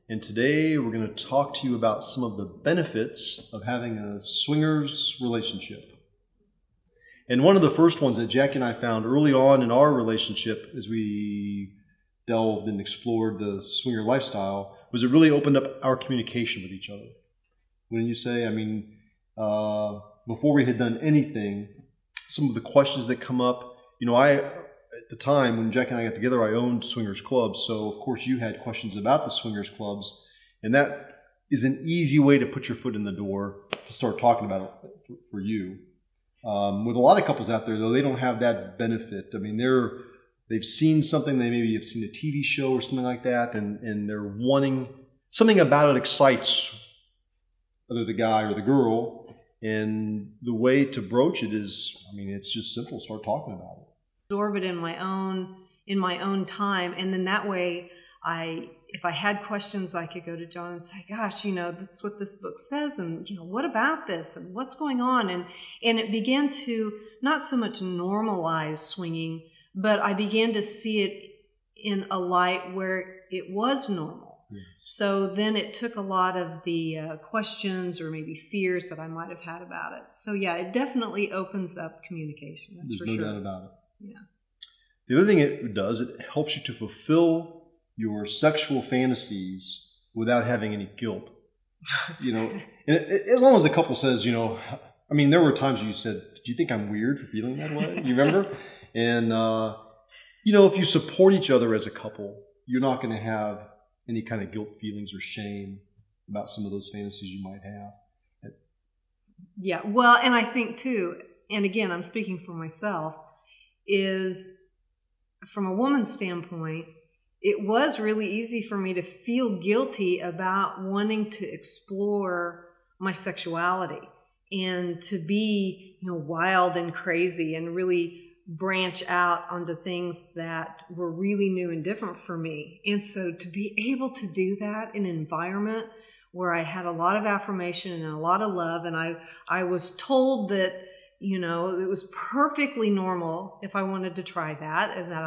and today we're going to talk to you about some of the benefits of having a swingers relationship. And one of the first ones that Jackie and I found early on in our relationship as we delved and explored the swinger lifestyle was it really opened up our communication with each other. Wouldn't you say? I mean, before we had done anything, some of the questions that come up, at the time when Jackie and I got together, I owned swingers clubs. So of course you had questions about the swingers clubs, and that is an easy way to put your foot in the door to start talking about it for you. With a lot of couples out there, though, they don't have that benefit. I mean, they've seen something, they maybe have seen a TV show or something like that, and they're wanting, something about it excites either the guy or the girl, and the way to broach it is, it's just simple, start talking about it. Absorb it in my own time, and then that way if I had questions, I could go to John and say, gosh, that's what this book says, and what about this, and what's going on, and it began to not so much normalize swinging, but I began to see it in a light where it was normal. Yes. So then it took a lot of the questions or maybe fears that I might have had about it. So yeah, it definitely opens up communication. That's There's no doubt about it. Yeah. The other thing it does, it helps you to fulfill your sexual fantasies without having any guilt. And as long as the couple says, there were times you said, do you think I'm weird for feeling that way? You remember? And, if you support each other as a couple, you're not going to have any kind of guilt feelings or shame about some of those fantasies you might have. Yeah, well, and I think too, and again, I'm speaking for myself, is from a woman's standpoint, it was really easy for me to feel guilty about wanting to explore my sexuality and to be, wild and crazy and really branch out onto things that were really new and different for me. And so to be able to do that in an environment where I had a lot of affirmation and a lot of love, and I was told that, it was perfectly normal if I wanted to try that, and that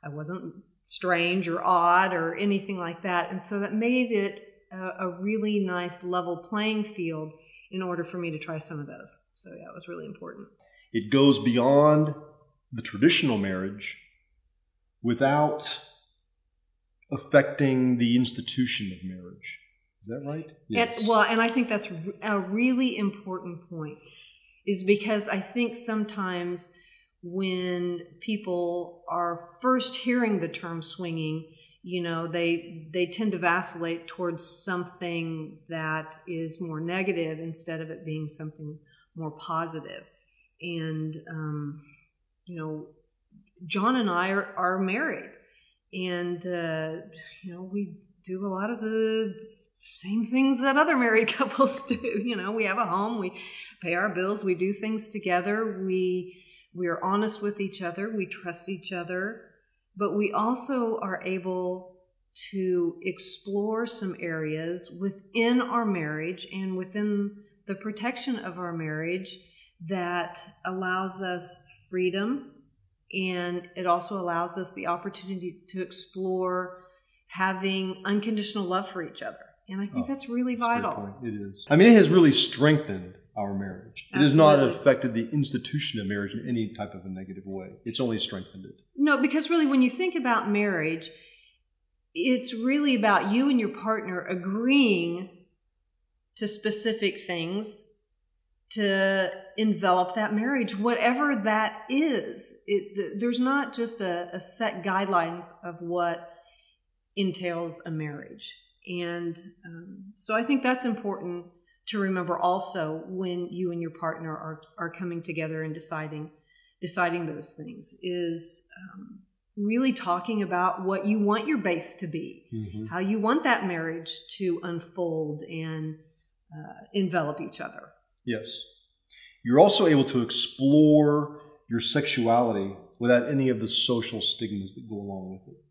I wasn't strange or odd or anything like that. And so that made it a really nice level playing field in order for me to try some of those. So yeah, it was really important. It goes beyond the traditional marriage without affecting the institution of marriage. Is that right? Yes. And I think that's a really important point, is because I think sometimes when people are first hearing the term swinging, they tend to vacillate towards something that is more negative instead of it being something more positive. And John and I are married, and we do a lot of the same things that other married couples do. We have a home, we pay our bills, we do things together, we are honest with each other, we trust each other, but we also are able to explore some areas within our marriage and within the protection of our marriage that allows us freedom, and it also allows us the opportunity to explore having unconditional love for each other. And I think that's really vital. It is. It has really strengthened our marriage. It has not affected the institution of marriage in any type of a negative way. It's only strengthened it. No, because really when you think about marriage, it's really about you and your partner agreeing to specific things to envelop that marriage, whatever that is. There's not just a set guidelines of what entails a marriage. And so I think that's important to remember also when you and your partner are coming together and deciding those things, is really talking about what you want your base to be, mm-hmm. how you want that marriage to unfold and envelop each other. Yes. You're also able to explore your sexuality without any of the social stigmas that go along with it.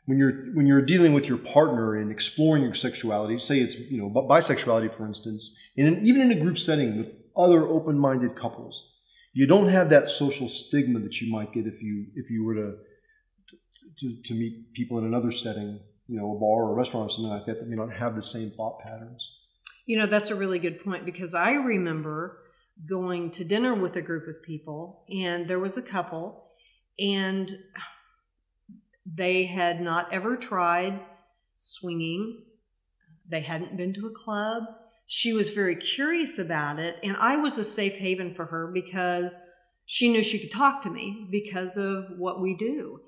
When you're dealing with your partner and exploring your sexuality, say it's bisexuality, for instance, and even in a group setting with other open-minded couples, you don't have that social stigma that you might get if you were to meet people in another setting a bar or a restaurant or something like that may not have the same thought patterns. That's a really good point, because I remember going to dinner with a group of people, and there was a couple, and they had not ever tried swinging. They hadn't been to a club. She was very curious about it, and I was a safe haven for her because she knew she could talk to me because of what we do.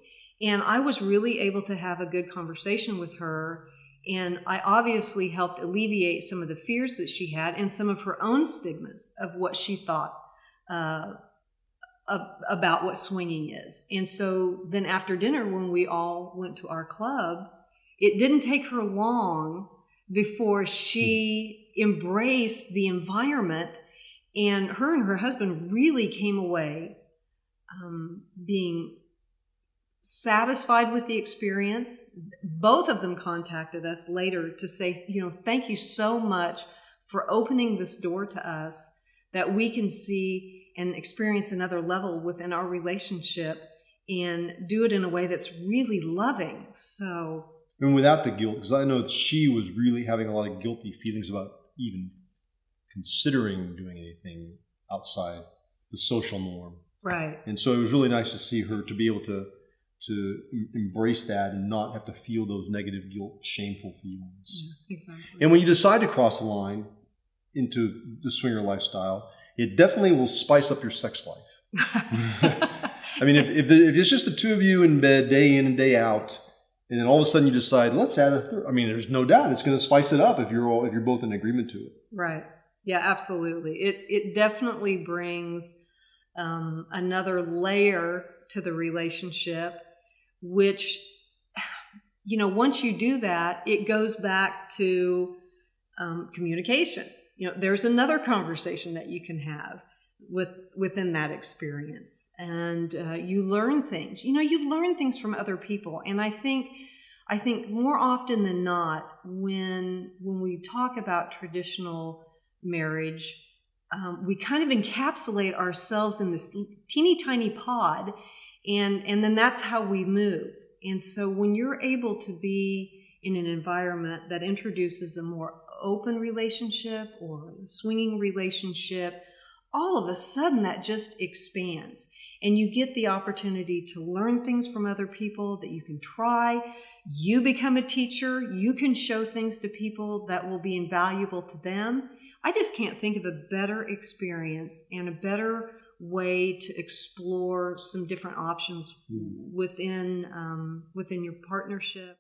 And I was really able to have a good conversation with her, and I obviously helped alleviate some of the fears that she had and some of her own stigmas of what she thought about what swinging is. And so then after dinner, when we all went to our club, it didn't take her long before she embraced the environment, and her husband really came away being satisfied with the experience. Both of them contacted us later to say, thank you so much for opening this door to us, that we can see and experience another level within our relationship and do it in a way that's really loving. So, and without the guilt, because I know that she was really having a lot of guilty feelings about even considering doing anything outside the social norm. Right. And so it was really nice to see her to be able to embrace that and not have to feel those negative, guilt, shameful feelings. Yeah, exactly. And when you decide to cross the line into the swinger lifestyle, it definitely will spice up your sex life. I mean, if it's just the two of you in bed day in and day out, and then all of a sudden you decide, let's add a third. I mean, there's no doubt it's going to spice it up if you're both in agreement to it. Right. Yeah, absolutely. It definitely brings another layer to the relationship, which, once you do that, it goes back to communication. There's another conversation that you can have within that experience, and you learn things. You learn things from other people, and I think more often than not, when we talk about traditional marriage, we kind of encapsulate ourselves in this teeny tiny pod, and then that's how we move. And so when you're able to be in an environment that introduces a more open relationship or a swinging relationship, all of a sudden that just expands. And you get the opportunity to learn things from other people that you can try. You become a teacher. You can show things to people that will be invaluable to them. I just can't think of a better experience and a better way to explore some different options within your partnership.